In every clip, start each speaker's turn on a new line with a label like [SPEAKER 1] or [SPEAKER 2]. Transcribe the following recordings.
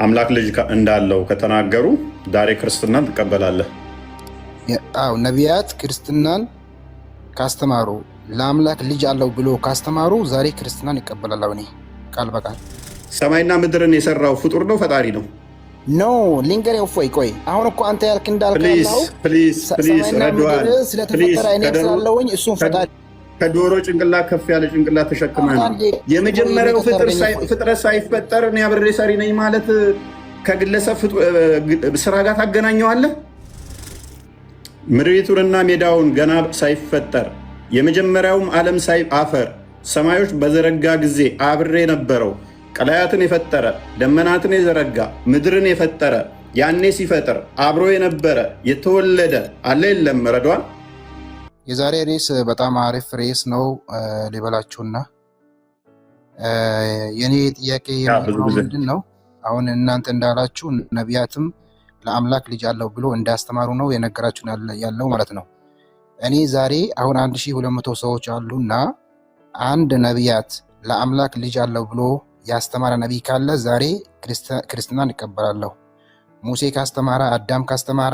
[SPEAKER 1] አምላክ ልጅ እንዳለው ከተናገሩ ዛሬ ክርስትናን ትቀበላለህ?
[SPEAKER 2] አዎ ነቢያት ክርስትናን ካስተማሩ ለአምላክ ልጅ አለው ብሎ ካስተማሩ ዛሬ ክርስትናን ይቀበላል። እኔ ቃል በቃል
[SPEAKER 1] ሰማይና ምድርን የሰራው ፍጡር ነው ፈጣሪ ነው?
[SPEAKER 2] ኖ ሊንገር እፎይ ቆይ አሁን እኮ አንተ ያልክ እንዳልከው
[SPEAKER 1] ፕሊዝ ረድዋን
[SPEAKER 2] ስለተፈጠረ እኔ ስላለውኝ እሱን ፈጣሪ
[SPEAKER 1] ከዶሮ ጭንቅላት ከፍ ያለ ጭንቅላት ተሸክመህ ነው። የመጀመሪያው ፍጥረት ሳይፈጠር እኔ አብሬ ሰሪ ነኝ ማለት ከግለሰብ ስራ ጋር ታገናኘዋለህ? ምድሪቱንና ሜዳውን ገና ሳይፈጠር የመጀመሪያውም ዓለም አፈር ሰማዮች በዘረጋ ጊዜ አብሬ ነበረው። ቀላያትን የፈጠረ ደመናትን የዘረጋ ምድርን የፈጠረ ያኔ ሲፈጥር አብሮ የነበረ የተወለደ አለ የለም? ረዷን
[SPEAKER 2] የዛሬ ሬስ በጣም አሪፍ ሬስ ነው ሊበላችሁና የኔ ጥያቄ ምንድን ነው? አሁን እናንተ እንዳላችሁ ነቢያትም ለአምላክ ልጅ አለው ብሎ እንዳስተማሩ ነው የነገራችሁ ያለው ማለት ነው። እኔ ዛሬ አሁን 1200 ሰዎች አሉና አንድ ነቢያት ለአምላክ ልጅ አለው ብሎ ያስተማረ ነቢይ ካለ ዛሬ ክርስትናን እቀበላለሁ። ሙሴ ካስተማረ፣ አዳም ካስተማረ፣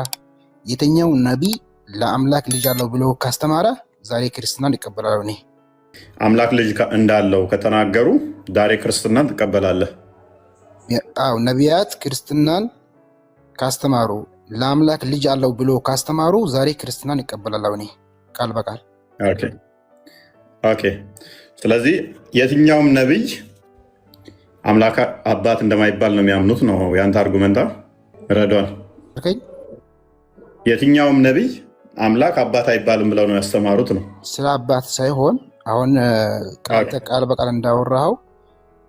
[SPEAKER 2] የትኛው ነቢይ ለአምላክ ልጅ አለው ብሎ ካስተማረ ዛሬ ክርስትናን እቀበላለሁ። እኔ
[SPEAKER 1] አምላክ ልጅ እንዳለው ከተናገሩ ዛሬ ክርስትናን ትቀበላለህ?
[SPEAKER 2] አዎ ነቢያት ክርስትናን ካስተማሩ ለአምላክ ልጅ አለው ብሎ ካስተማሩ ዛሬ ክርስትናን እቀበላለሁ። እኔ ቃል በቃል
[SPEAKER 1] ኦኬ። ስለዚህ የትኛውም ነቢይ አምላክ አባት እንደማይባል ነው የሚያምኑት ነው ያንተ አርጉመንታ? ረዷን የትኛውም ነቢይ አምላክ አባት አይባልም ብለው ነው ያስተማሩት ነው።
[SPEAKER 2] ስለ አባት ሳይሆን አሁን ቃል በቃል እንዳወራኸው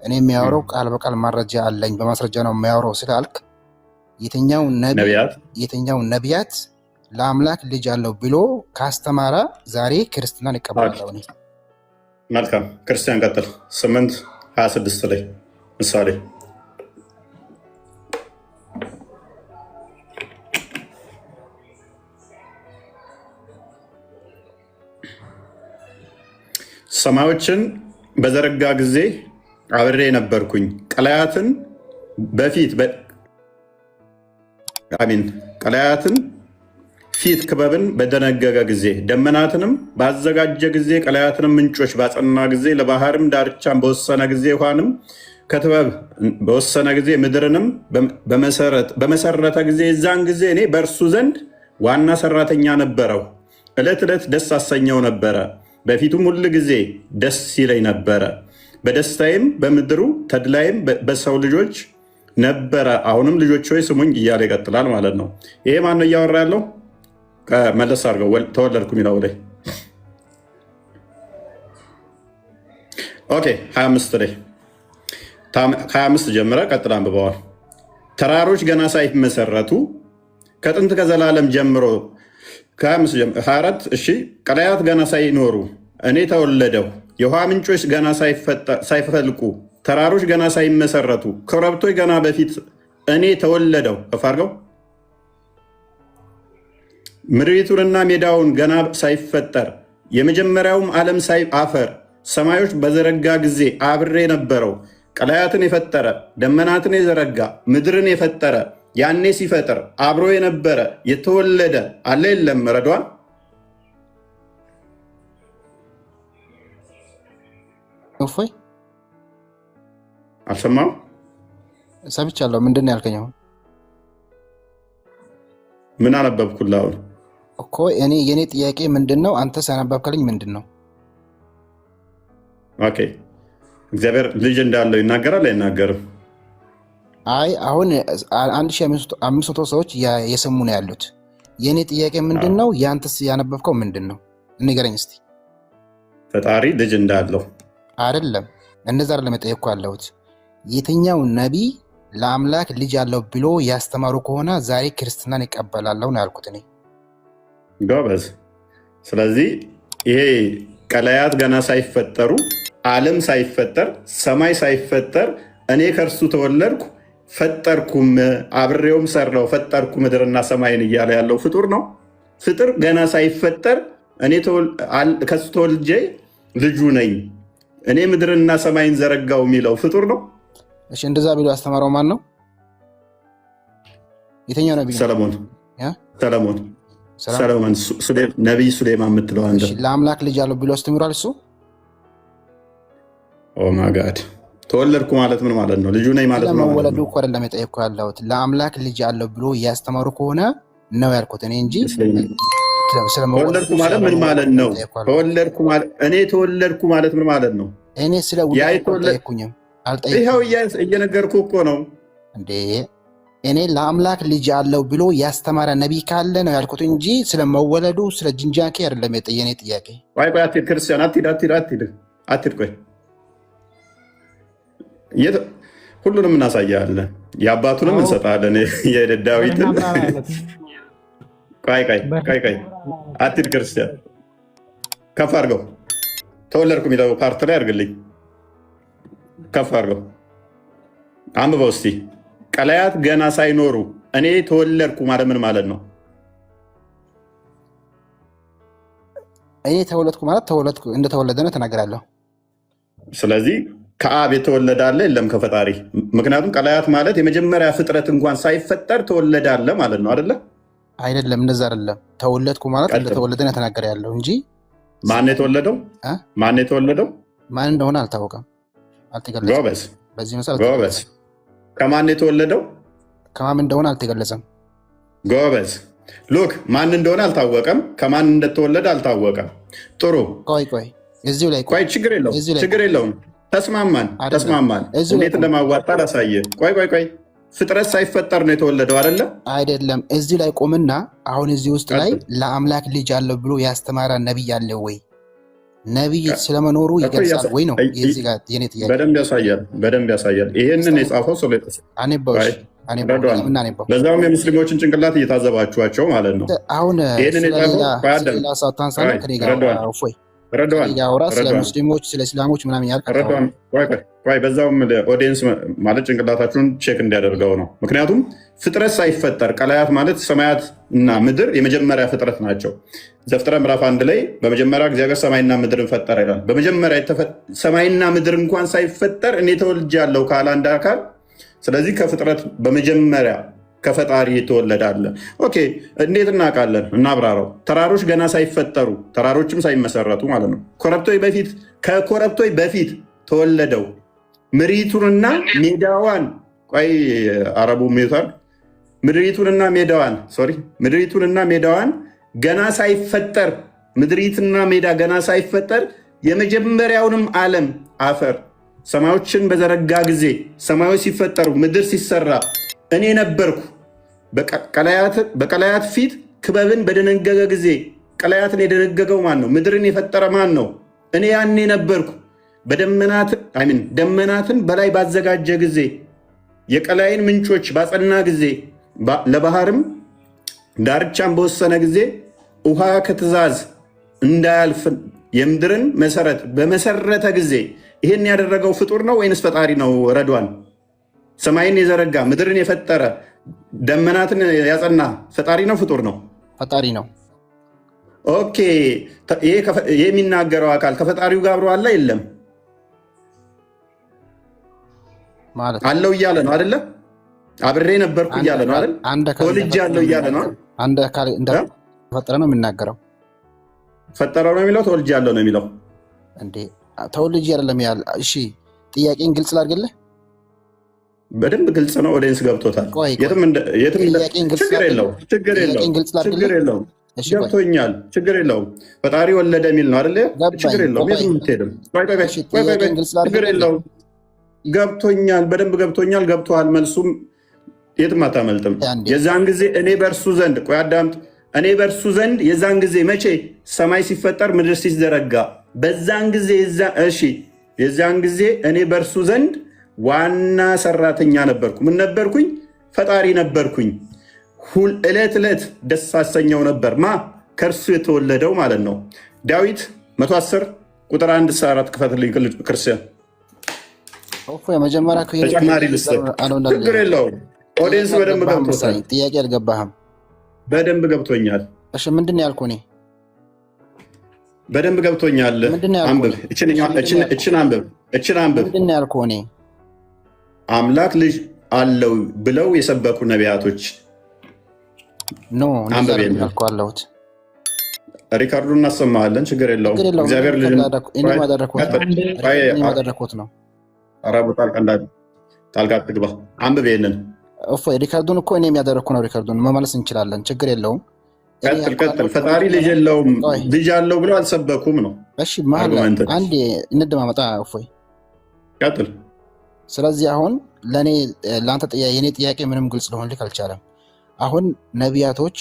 [SPEAKER 2] እኔ የሚያወራው ቃል በቃል ማረጃ አለኝ በማስረጃ ነው የሚያወራው ስላልክ የትኛው ነቢያት ለአምላክ ልጅ አለው ብሎ ካስተማረ ዛሬ ክርስትናን ይቀበላለሁ።
[SPEAKER 1] መልካም ክርስቲያን ቀጥል። 8:26 ላይ ምሳሌ ሰማዮችን በዘረጋ ጊዜ አብሬ ነበርኩኝ፣ ቀላያትን ፊት ክበብን በደነገገ ጊዜ ደመናትንም ባዘጋጀ ጊዜ ቀላያትንም ምንጮች ባጸና ጊዜ ለባህርም ዳርቻን በወሰነ ጊዜ ውሃንም ከጥበብ በወሰነ ጊዜ ምድርንም በመሰረተ ጊዜ የዛን ጊዜ እኔ በእርሱ ዘንድ ዋና ሰራተኛ ነበረው። ዕለት ዕለት ደስ አሰኘው ነበረ፣ በፊቱም ሁል ጊዜ ደስ ይለኝ ነበረ። በደስታዬም በምድሩ ተድላይም በሰው ልጆች ነበረ። አሁንም ልጆች ሆይ ስሙኝ እያለ ይቀጥላል ማለት ነው። ይሄ ማነው እያወራ ያለው? መለስ አድርገው ተወለድኩ የሚለው ላይ ኦኬ 25 ላይ 25 ጀምረ ቀጥላ አንብበዋል። ተራሮች ገና ሳይመሰረቱ ከጥንት ከዘላለም ጀምሮ 24 እሺ ቀላያት ገና ሳይኖሩ እኔ ተወለደው፣ የውሃ ምንጮች ገና ሳይፈልቁ ተራሮች ገና ሳይመሰረቱ ኮረብቶች ገና በፊት እኔ ተወለደው እፋርገው ምድሪቱንና ሜዳውን ገና ሳይፈጠር የመጀመሪያውም ዓለም አፈር ሰማዮች በዘረጋ ጊዜ አብሬ ነበረው። ቀላያትን የፈጠረ ደመናትን የዘረጋ ምድርን የፈጠረ ያኔ ሲፈጥር አብሮ የነበረ የተወለደ አለ የለም? ረዷን
[SPEAKER 2] እፎይ
[SPEAKER 1] አልሰማም?
[SPEAKER 2] ሰምቻለሁ። ምንድን ነው ያልከኝ?
[SPEAKER 1] ምን አነበብኩልህ አሁን
[SPEAKER 2] እኮ የኔ ጥያቄ ምንድን ነው? አንተ ሳነበብከልኝ ምንድን ነው?
[SPEAKER 1] ኦኬ እግዚአብሔር ልጅ እንዳለው ይናገራል አይናገርም?
[SPEAKER 2] አይ አሁን 1500 ሰዎች የሰሙ ነው ያሉት። የኔ ጥያቄ ምንድን ነው? ያንተስ ያነበብከው ምንድን ነው? ንገረኝ እስቲ።
[SPEAKER 1] ፈጣሪ ልጅ እንዳለው
[SPEAKER 2] አይደለም፣ እንደዛ አይደለም የጠየቅኩ ያለሁት። የትኛው ነቢይ ለአምላክ ልጅ አለው ብሎ ያስተማሩ ከሆነ ዛሬ ክርስትናን ይቀበላለሁ ነው ያልኩት እኔ።
[SPEAKER 1] ጎበዝ። ስለዚህ ይሄ ቀላያት ገና ሳይፈጠሩ ዓለም ሳይፈጠር ሰማይ ሳይፈጠር እኔ ከእርሱ ተወለድኩ ፈጠርኩም አብሬውም ሰራው ፈጠርኩ ምድርና ሰማይን እያለ ያለው ፍጡር ነው። ፍጡር ገና ሳይፈጠር እኔ ከሱ ተወልጄ ልጁ ነኝ እኔ ምድርና ሰማይን ዘረጋው የሚለው ፍጡር ነው።
[SPEAKER 2] እሺ እንደዛ ቢሉ ያስተማረው ማን ነው? የትኛው ነቢይ ነው?
[SPEAKER 1] ሰለሞን ነቢይ ሱሌማን የምትለው አንተ
[SPEAKER 2] ለአምላክ ልጅ አለው ብሎ አስተምሯል እሱ።
[SPEAKER 1] ኦ ማይ ጋድ ተወለድኩ ማለት ምን ማለት ነው? ልጁ ነኝ ማለት ነው።
[SPEAKER 2] መወለዱ እኮ አይደለም የጠየቅኩ ያለሁት ለአምላክ ልጅ አለው ብሎ እያስተማሩ ከሆነ ነው ያልኩት እኔ እንጂ
[SPEAKER 1] ተወለድኩ ማለት ምን ማለት ነው? እኔ ተወለድኩ ማለት ምን ማለት ነው?
[SPEAKER 2] እኔ ስለ አልጠየኩኝም።
[SPEAKER 1] ይኸው እየነገርኩ እኮ ነው
[SPEAKER 2] እንዴ። እኔ ለአምላክ ልጅ አለው ብሎ ያስተማረ ነቢይ ካለ ነው ያልኩት እንጂ ስለመወለዱ ስለ ጅንጃኬ አይደለም የኔ ጥያቄ።
[SPEAKER 1] ቆይ አትሂድ ክርስቲያን፣ አትሂድ ቆይ ሁሉንም እናሳያለን። የአባቱንም እንሰጣለን። የዳዊትን ቆይ አትሂድ ክርስቲያን፣ ከፍ አድርገው። ተወለድኩ የሚለው ፓርት ላይ አድርግልኝ፣ ከፍ አድርገው አንብበው እስቲ። ቀላያት ገና ሳይኖሩ እኔ ተወለድኩ ማለት ምን ማለት ነው?
[SPEAKER 2] እኔ ተወለድኩ ማለት እንደተወለደ ነው ተናገራለሁ።
[SPEAKER 1] ስለዚህ ከአብ የተወለደ አለ የለም ከፈጣሪ? ምክንያቱም ቀላያት ማለት የመጀመሪያ ፍጥረት እንኳን ሳይፈጠር ተወለደ አለ ማለት ነው አይደለ?
[SPEAKER 2] አይደለም፣ እንደዛ አይደለም። ተወለድኩ ማለት እንደተወለደ ነው ተናገረ ያለው እንጂ
[SPEAKER 1] ማን የተወለደው ማን
[SPEAKER 2] እንደሆነ አልታወቀም፣ አልተገለጸም።
[SPEAKER 1] ጎበዝ፣
[SPEAKER 2] በዚህ መሰረት
[SPEAKER 1] ጎበዝ። ከማን የተወለደው
[SPEAKER 2] ከማን እንደሆነ አልተገለጸም።
[SPEAKER 1] ጎበዝ። ሉክ ማን እንደሆነ አልታወቀም፣ ከማን እንደተወለደ አልታወቀም። ጥሩ።
[SPEAKER 2] ቆይ እዚሁ ላይ
[SPEAKER 1] ቆይ፣ ችግር የለውም። ተስማማን። እንዴት እንደማዋጣ ላሳየ። ቆይ ፍጥረት ሳይፈጠር ነው የተወለደው አይደለ?
[SPEAKER 2] አይደለም። እዚህ ላይ ቆምና አሁን እዚህ ውስጥ ላይ ለአምላክ ልጅ አለው ብሎ ያስተማረ ነቢይ አለ ወይ? ነቢይ ስለመኖሩ ይገልጻል ወይ ነው የዚህ ጋር የኔ ጥያቄ።
[SPEAKER 1] በደንብ ያሳያል። ይሄንን የጻፈው በዛውም የሙስሊሞችን ጭንቅላት እየታዘባችኋቸው ማለት ነው።
[SPEAKER 2] አሁን ያወራ ስለ ሙስሊሞች ስለ እስላሞች ምናምን
[SPEAKER 1] ያልቆይ በዛውም ኦዲየንስ ማለት ጭንቅላታችሁን ቼክ እንዲያደርገው ነው። ምክንያቱም ፍጥረት ሳይፈጠር ቀላያት ማለት ሰማያት እና ምድር የመጀመሪያ ፍጥረት ናቸው። ዘፍጥረት ምዕራፍ 1 ላይ በመጀመሪያ እግዚአብሔር ሰማይና ምድርን ፈጠረ ይላል። በመጀመሪያ ሰማይና ምድር እንኳን ሳይፈጠር እኔ ተወልጃለሁ ካለ አንድ አካል፣ ስለዚህ ከፍጥረት በመጀመሪያ ከፈጣሪ የተወለደ አለ። ኦኬ፣ እንዴት እናውቃለን? እናብራራው። ተራሮች ገና ሳይፈጠሩ ተራሮችም ሳይመሰረቱ ማለት ነው። ከኮረብቶች በፊት ተወለደው ምድሪቱንና ሜዳዋን አረቡ ሚታል ምድሪቱንና ሜዳዋን ገና ሳይፈጠር ምድሪትና ሜዳ ገና ሳይፈጠር የመጀመሪያውንም ዓለም አፈር ሰማዮችን በዘረጋ ጊዜ ሰማዮች ሲፈጠሩ ምድር ሲሰራ እኔ ነበርኩ። በቀላያት ፊት ክበብን በደነገገ ጊዜ ቀላያትን የደነገገው ማን ነው? ምድርን የፈጠረ ማን ነው? እኔ ያኔ ነበርኩ። ደመናትን በላይ ባዘጋጀ ጊዜ የቀላይን ምንጮች ባጸና ጊዜ ለባህርም ዳርቻን በወሰነ ጊዜ ውሃ ከትእዛዝ እንዳያልፍ የምድርን መሰረት በመሰረተ ጊዜ ይህን ያደረገው ፍጡር ነው ወይንስ ፈጣሪ ነው? ረድዋን ሰማይን የዘረጋ ምድርን የፈጠረ ደመናትን ያጸና ፈጣሪ ነው ፍጡር ነው?
[SPEAKER 2] ፈጣሪ ነው።
[SPEAKER 1] ኦኬ፣ ይህ የሚናገረው አካል ከፈጣሪው ጋር አብሮ አለ የለም?
[SPEAKER 2] ማለት
[SPEAKER 1] አለው እያለ ነው አይደለ? አብሬ ነበርኩ እያለ ነው አይደል? ተወልጄ አለው እያለ ነው።
[SPEAKER 2] አንድ አካል እንደፈጠረ ነው የሚናገረው።
[SPEAKER 1] ፈጠረው ነው የሚለው ተወልጄ አለው ነው የሚለው
[SPEAKER 2] እንዴ? ተወልጄ አይደለም ያለ። እሺ፣ ጥያቄን ግልጽ ላድርግልህ።
[SPEAKER 1] በደንብ ግልጽ ነው። ኦዲየንስ ገብቶታል። ችግር የለውም። ገብቶኛል። ችግር የለውም። ፈጣሪ ወለደ የሚል ነው አይደለ? ችግር የለውም። የትም የምትሄድም ችግር የለውም። ገብቶኛል። በደንብ ገብቶኛል። ገብቶሃል። መልሱም የትም አታመልጥም። የዛን ጊዜ እኔ በእርሱ ዘንድ አዳምጥ። እኔ በእርሱ ዘንድ የዛን ጊዜ መቼ? ሰማይ ሲፈጠር ምድር ሲዘረጋ በዛን ጊዜ የዛን ጊዜ እኔ በእርሱ ዘንድ ዋና ሰራተኛ ነበርኩ። ምን ነበርኩኝ? ፈጣሪ ነበርኩኝ። ዕለት ዕለት ደስ አሰኘው ነበር። ከእርሱ የተወለደው ማለት ነው። ዳዊት 110 ቁጥር 1-4 ክፈትልኝ ክርስቲያን። ተጨማሪ ልስጥ። ችግር የለውም። ኦዲየንስ በደንብ ገብቶታል።
[SPEAKER 2] ጥያቄ አልገባህም?
[SPEAKER 1] በደንብ ገብቶኛል።
[SPEAKER 2] ምንድን ነው ያልኩህ? እኔ
[SPEAKER 1] በደንብ ገብቶኛል። አንብብ፣ እችን አንብብ።
[SPEAKER 2] ምንድን ነው ያልኩህ? እኔ
[SPEAKER 1] አምላክ ልጅ አለው ብለው የሰበኩ ነቢያቶች
[SPEAKER 2] ኖ እንደዛ አለሁት።
[SPEAKER 1] ሪካርዱን እናሰማለን፣ ችግር የለውም። እግዚአብሔር ልጅ
[SPEAKER 2] ማደረኩት ነው።
[SPEAKER 1] አራቡ ጣልቃ ትግባ። አንብብ ይሄንን።
[SPEAKER 2] ሪካርዱን እኮ እኔ የሚያደረኩ ነው። ሪካርዱን መመለስ እንችላለን፣ ችግር የለውም።
[SPEAKER 1] ቀጥል። ፈጣሪ ልጅ የለውም ልጅ አለው ብለው አልሰበኩም ነው።
[SPEAKER 2] እሺ አንዴ እንደማመጣ እፎይ
[SPEAKER 1] ቀጥል።
[SPEAKER 2] ስለዚህ አሁን ለአንተ የኔ ጥያቄ ምንም ግልጽ ሊሆንልህ አልቻለም። አሁን ነቢያቶች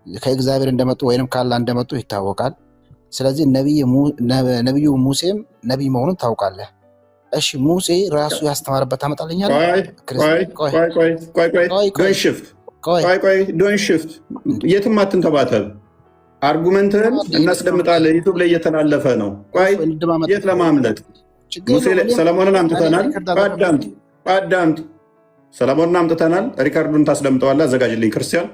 [SPEAKER 2] ከእግዚአብሔር እንደመጡ ወይንም ካላ እንደመጡ ይታወቃል። ስለዚህ ነቢዩ ሙሴም ነቢይ መሆኑን ታውቃለህ። እሺ ሙሴ ራሱ ያስተማረበት ታመጣልኛለህ?
[SPEAKER 1] ዶን ሽፍት፣ የትም አትንተባተብ። አርጉመንትህን እናስደምጣለን። ዩቱብ ላይ እየተላለፈ ነው። ቆይ የት ለማምለጥ ሰለሞንን አምጥተናል። አዳምጥ፣ ሰለሞንን አምጥተናል። ሪካርዱን ታስደምጠዋለህ። አዘጋጅልኝ ክርስቲያን፣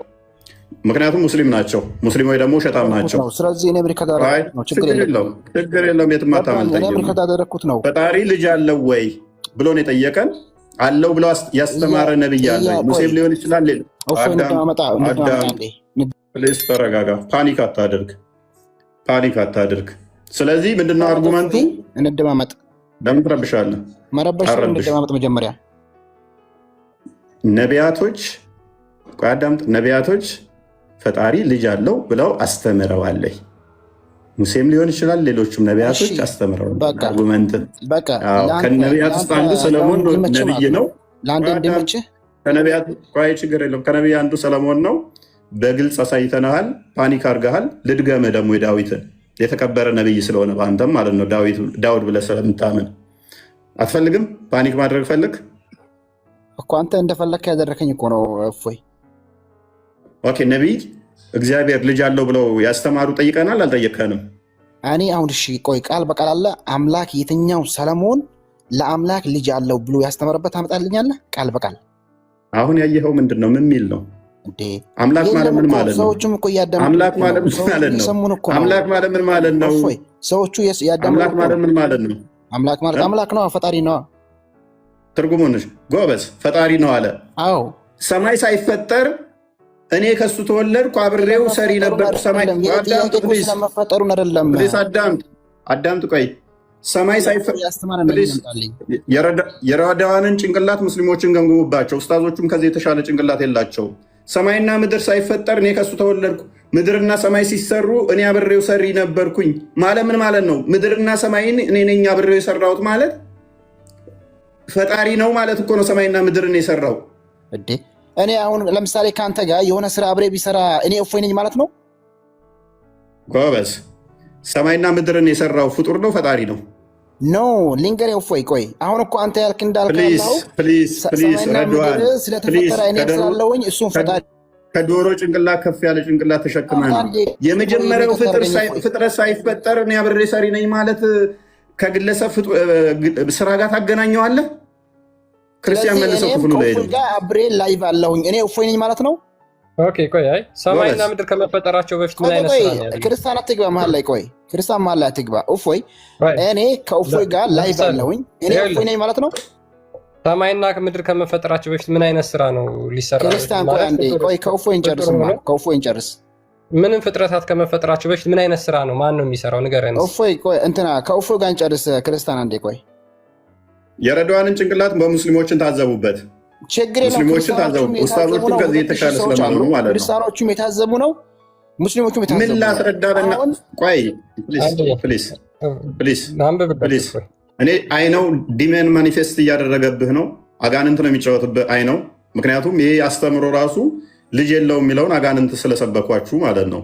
[SPEAKER 1] ምክንያቱም ሙስሊም ናቸው። ሙስሊሞች ደግሞ ሸጣም ናቸው።
[SPEAKER 2] ስለዚህ
[SPEAKER 1] ችግር የለውም። የትም አታመልጠኝም። ፈጣሪ ልጅ አለው ወይ ብሎ ነው የጠየቀን። አለው ብሎ ያስተማረ ነብይ አለ። ሙሴም ሊሆን ይችላል። ፕሊዝ ተረጋጋ። ፓኒክ አታድርግ። ስለዚህ ምንድነው አርጉመንቱ?
[SPEAKER 2] እንደማመጥ
[SPEAKER 1] ለምን ትረብሻለህ?
[SPEAKER 2] እንደማመጥ መጀመሪያ
[SPEAKER 1] ነቢያቶች ፈጣሪ ልጅ አለው ብለው አስተምረዋል። ሙሴም ሊሆን ይችላል፣ ሌሎችም ነቢያቶች አስተምረዋል። አርጉመንት ከነቢያት ውስጥ አንዱ ሰለሞን ነብይ ነው። ችግር የለም። ከነቢይ አንዱ ሰለሞን ነው። በግልጽ አሳይተናሃል። ፓኒክ አድርገሃል። ልድገምህ ደግሞ የዳዊትን የተከበረ ነብይ ስለሆነ በአንተም ማለት ነው። ዳውድ ብለህ ስለምታምን አትፈልግም። ፓኒክ ማድረግ ፈልግ
[SPEAKER 2] እኮ አንተ እንደፈለግህ ያደረከኝ እኮ ነው። እፎይ
[SPEAKER 1] ኦኬ። ነቢይ እግዚአብሔር ልጅ አለው ብለው ያስተማሩ ጠይቀናል። አልጠየቀንም።
[SPEAKER 2] እኔ አሁን እሺ ቆይ ቃል በቃል አለ አምላክ የትኛው ሰለሞን ለአምላክ ልጅ አለው ብሎ ያስተማረበት አመጣልኛለህ? ቃል በቃል
[SPEAKER 1] አሁን ያየኸው ምንድን ነው? ምን የሚል ነው? አምላክ ማለት ምን ማለት ነው?
[SPEAKER 2] ሰዎቹም እኮ ያዳምጡ።
[SPEAKER 1] አምላክ ማለት ምን ማለት ነው? አምላክ ማለት ምን ማለት ነው?
[SPEAKER 2] ሰዎቹ ያዳምጡ።
[SPEAKER 1] አምላክ ማለት ምን ማለት ነው?
[SPEAKER 2] አምላክ ማለት አምላክ ነው፣ ፈጣሪ ነው።
[SPEAKER 1] ትርጉሙን ጎበዝ፣ ፈጣሪ ነው አለ።
[SPEAKER 2] አዎ
[SPEAKER 1] ሰማይ ሳይፈጠር እኔ ከሱ ተወለድኩ፣ አብሬው ሰሪ ነበርኩ። ሰማይ
[SPEAKER 2] ስለመፈጠሩን አይደለም።
[SPEAKER 1] አዳምጥ ቆይ። ሰማይ ሳይፈጠር የረዳዋንን ጭንቅላት ሙስሊሞችን ገምግሙባቸው። ኡስታዞቹም ከዚህ የተሻለ ጭንቅላት የላቸው። ሰማይና ምድር ሳይፈጠር እኔ ከሱ ተወለድኩ፣ ምድርና ሰማይ ሲሰሩ እኔ አብሬው ሰሪ ነበርኩኝ ማለት ምን ማለት ነው? ምድርና ሰማይን እኔ ነኝ አብሬው የሰራሁት ማለት ፈጣሪ ነው ማለት እኮ ነው። ሰማይና ምድርን የሰራው
[SPEAKER 2] እኔ አሁን ለምሳሌ ከአንተ ጋር የሆነ ስራ አብሬ ቢሰራ እኔ እፎይ ነኝ ማለት ነው?
[SPEAKER 1] ጎበዝ። ሰማይና ምድርን የሰራው ፍጡር ነው ፈጣሪ ነው?
[SPEAKER 2] ኖ ልንገር እፎይ፣ ቆይ አሁን እኮ አንተ ያልክ እንዳልከው ስለተፈጠረ እኔ ስላለውኝ እሱም ፈጣሪ
[SPEAKER 1] ከዶሮ ጭንቅላት ከፍ ያለ ጭንቅላት ተሸክመ ነው። የመጀመሪያው ፍጥረት ሳይፈጠር እኔ አብሬ ሰሪ ነኝ ማለት ከግለሰብ ስራ ጋር ታገናኘዋለህ? ክርስቲያን መልሰው ክፍሉ ላይ
[SPEAKER 2] አብሬ ላይቭ አለሁኝ እኔ እፎይ ነኝ ማለት ነው?
[SPEAKER 3] ኦኬ ቆይ፣ አይ ሰማይና ምድር ከመፈጠራቸው በፊት ምን አይነት ስራ ነው?
[SPEAKER 2] ክርስቲያን አትግባ መሀል ላይ። ቆይ ክርስቲያን መሀል ላይ አትግባ። እፎይ እኔ ከእፎይ ጋር ላይቭ አለሁኝ እኔ እፎይ ነኝ ማለት ነው?
[SPEAKER 3] ሰማይና ምድር ከመፈጠራቸው በፊት ምን አይነት ስራ ነው ሊሰራ?
[SPEAKER 2] ክርስቲያን ቆይ አንዴ፣ ቆይ ከእፎይ እንጨርስ።
[SPEAKER 3] ምንም ፍጥረታት ከመፈጠራቸው በፊት ምን አይነት ስራ ነው? ማን ነው የሚሰራው? ንገረን።
[SPEAKER 2] እፎይ ቆይ እንትና ከእፎይ ጋር እንጨርስ። ክርስቲያን አንዴ ቆይ።
[SPEAKER 1] የረዳዋንን ጭንቅላት በሙስሊሞችን ታዘቡበት። ሙስሊሞችን ታዘቡ። ኡስታዞቹም ከዚህ የተሻለ ስለማምኑ ማለት ነው።
[SPEAKER 2] ክርስቲያኖቹም የታዘቡ ነው፣ ሙስሊሞቹም የታዘቡ።
[SPEAKER 1] ምን ላስረዳና ቆይ ፕሊዝ። እኔ አይነው ዲሜን ማኒፌስት እያደረገብህ ነው። አጋንንት ነው የሚጫወትብህ አይነው። ምክንያቱም ይሄ አስተምሮ ራሱ ልጅ የለው የሚለውን አጋንንት ስለሰበኳችሁ ማለት ነው።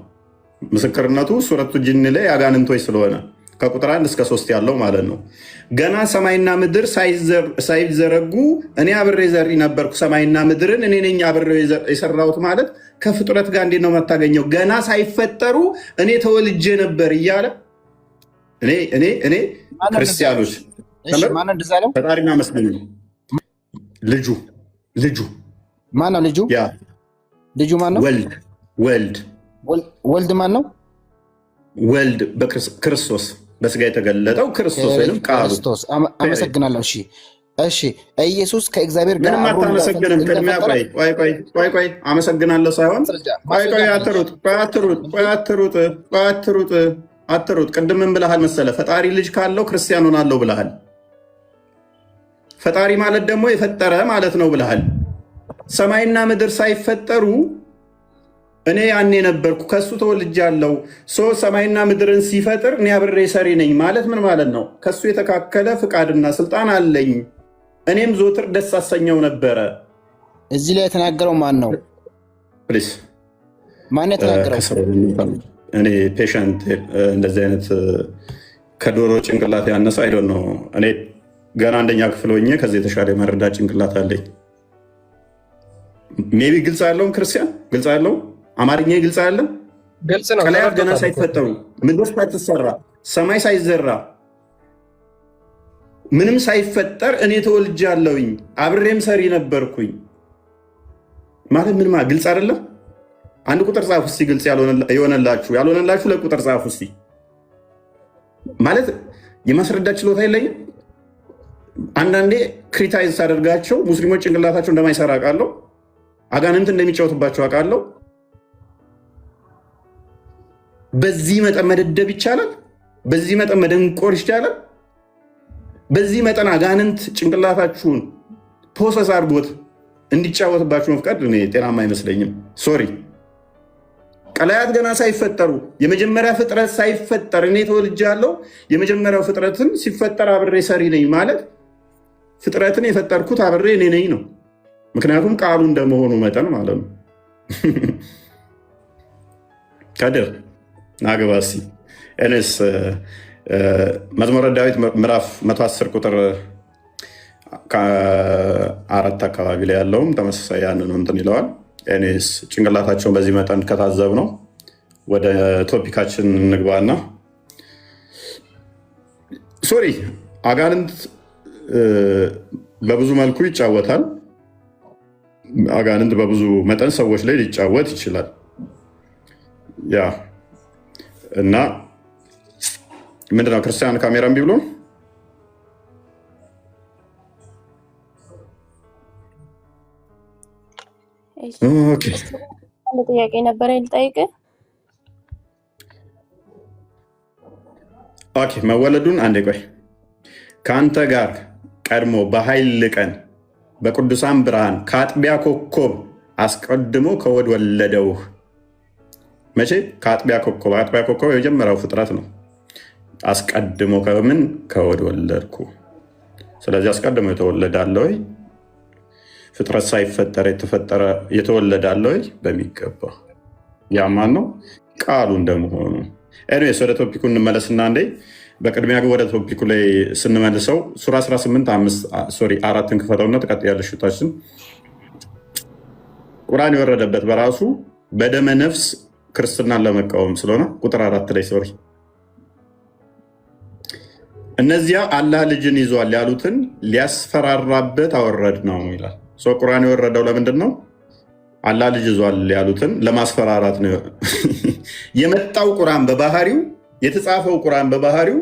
[SPEAKER 1] ምስክርነቱ ሱረቱ ጂን ላይ አጋንንቶች ስለሆነ ከቁጥር 1 እስከ 3 ያለው ማለት ነው። ገና ሰማይና ምድር ሳይዘረጉ እኔ አብሬ ዘሪ ነበርኩ። ሰማይና ምድርን እኔ ነኝ አብሬው የሰራሁት ማለት ከፍጥረት ጋር እንዴት ነው የማታገኘው? ገና ሳይፈጠሩ እኔ ተወልጄ ነበር እያለ እኔ ክርስቲያኖች ፈጣሪና መስለኝ ልጁ
[SPEAKER 2] ማን ነው? ልጁ ማን ነው? ወልድ ማን ነው?
[SPEAKER 1] ወልድ በክርስቶስ በስጋ የተገለጠው ክርስቶስ ወይም ቃሉ።
[SPEAKER 2] አመሰግናለሁ። እሺ እሺ ኢየሱስ ከእግዚአብሔር ጋር
[SPEAKER 1] ምንም አታመሰግንም። ቅድሚያ ቆይ አመሰግናለሁ ሳይሆን አትሩጥ። ቅድም ምን ብለሃል መሰለ? ፈጣሪ ልጅ ካለው ክርስቲያን ሆናለሁ ብለሃል። ፈጣሪ ማለት ደግሞ የፈጠረ ማለት ነው ብለሃል። ሰማይና ምድር ሳይፈጠሩ እኔ ያኔ ነበርኩ፣ ከሱ ተወልጃለሁ። ሰማይና ምድርን ሲፈጥር እኔ አብሬ ሰሪ ነኝ ማለት ምን ማለት ነው? ከሱ የተካከለ ፍቃድና ስልጣን አለኝ፣ እኔም ዞትር ደስ አሰኘው ነበረ።
[SPEAKER 2] እዚህ ላይ የተናገረው ማን ነው?
[SPEAKER 1] ፕሊዝ
[SPEAKER 2] ማን የተናገረው?
[SPEAKER 1] እኔ ፔሸንት እንደዚህ አይነት ከዶሮ ጭንቅላት ያነሰ አይደል ነው። እኔ ገና አንደኛ ክፍል ሆኜ ከዚህ የተሻለ መረዳት ጭንቅላት አለኝ። ሜቢ ግልጽ ያለውን ክርስቲያን ግልጽ ያለው አማርኛ ግልጽ ያለ
[SPEAKER 3] ግልጽ ነው።
[SPEAKER 1] ቀላያት ገና ሳይፈጠሩ ምድር ሳትሰራ ሰማይ ሳይዘራ ምንም ሳይፈጠር እኔ ተወልጃለሁኝ አብሬም ሰሪ ነበርኩኝ ማለት ምን ማለት ግልጽ አይደለም? አንድ ቁጥር ጻፉ እስቲ፣ ግልጽ ያልሆነላችሁ ለቁጥር ጻፉ እስቲ። ማለት የማስረዳት ችሎታ የለኝም። አንዳንዴ ክሪታይዝ ሳደርጋቸው ሙስሊሞች ጭንቅላታቸው እንደማይሰራ አውቃለሁ፣ አጋንንት እንደሚጫወትባቸው አውቃለሁ። በዚህ መጠን መደደብ ይቻላል? በዚህ መጠን መደንቆር ይቻላል? በዚህ መጠን አጋንንት ጭንቅላታችሁን ፕሮሰስ አድርጎት እንዲጫወትባችሁ መፍቀድ እኔ ጤናማ አይመስለኝም። ሶሪ። ቀላያት ገና ሳይፈጠሩ የመጀመሪያ ፍጥረት ሳይፈጠር እኔ ተወልጃለሁ፣ የመጀመሪያው ፍጥረትን ሲፈጠር አብሬ ሰሪ ነኝ ማለት ፍጥረትን የፈጠርኩት አብሬ እኔ ነኝ ነው። ምክንያቱም ቃሉ እንደመሆኑ መጠን ማለት ነው። ከድር ናግባሲ እኔስ መዝሙረ ዳዊት ምዕራፍ 110 ቁጥር 4 አካባቢ ላይ ያለውም ተመሳሳይ ያንኑ እንትን ይለዋል። እኔስ ጭንቅላታቸውን በዚህ መጠን ከታዘብ ነው ወደ ቶፒካችን እንግባና ሶሪ አጋንንት በብዙ መልኩ ይጫወታል። አጋንንት በብዙ መጠን ሰዎች ላይ ሊጫወት ይችላል። ያ እና ምንድነው ክርስቲያን ካሜራ እምቢ ብሎ
[SPEAKER 4] ጥያቄ ነበረ ልጠይቅህ።
[SPEAKER 1] ኦኬ መወለዱን አንዴ ቆይ። ከአንተ ጋር ቀድሞ በኃይል ቀን በቅዱሳን ብርሃን ከአጥቢያ ኮከብ አስቀድሞ ከወድ ወለደውህ። መቼ? ከአጥቢያ ኮከብ። አጥቢያ ኮከብ የመጀመሪያው ፍጥረት ነው። አስቀድሞ ከምን? ከወድ ወለድኩ። ስለዚህ አስቀድሞ የተወለደ አለ ወይ? ፍጥረት ሳይፈጠር የተወለደ አለ ወይ? በሚገባ። ያ ማን ነው? ቃሉ እንደመሆኑ። ኤኒዌይስ ወደ ቶፒኩ እንመለስና እንዴ በቅድሚያ ወደ ቶፒኩ ላይ ስንመልሰው ሱራ 18 4ን ክፈተውና ተቀጥያለሽ ሽታችን ቁርአን የወረደበት በራሱ በደመ ነፍስ ክርስትናን ለመቃወም ስለሆነ ቁጥር 4 ላይ ሶሪ እነዚያ አላህ ልጅን ይዟል ያሉትን ሊያስፈራራበት አወረድ ነው ይላል። ቁርአን የወረደው ለምንድን ነው? አላህ ልጅ ይዟል ያሉትን ለማስፈራራት ነው። የመጣው ቁርአን በባህሪው የተጻፈው ቁርአን በባህሪው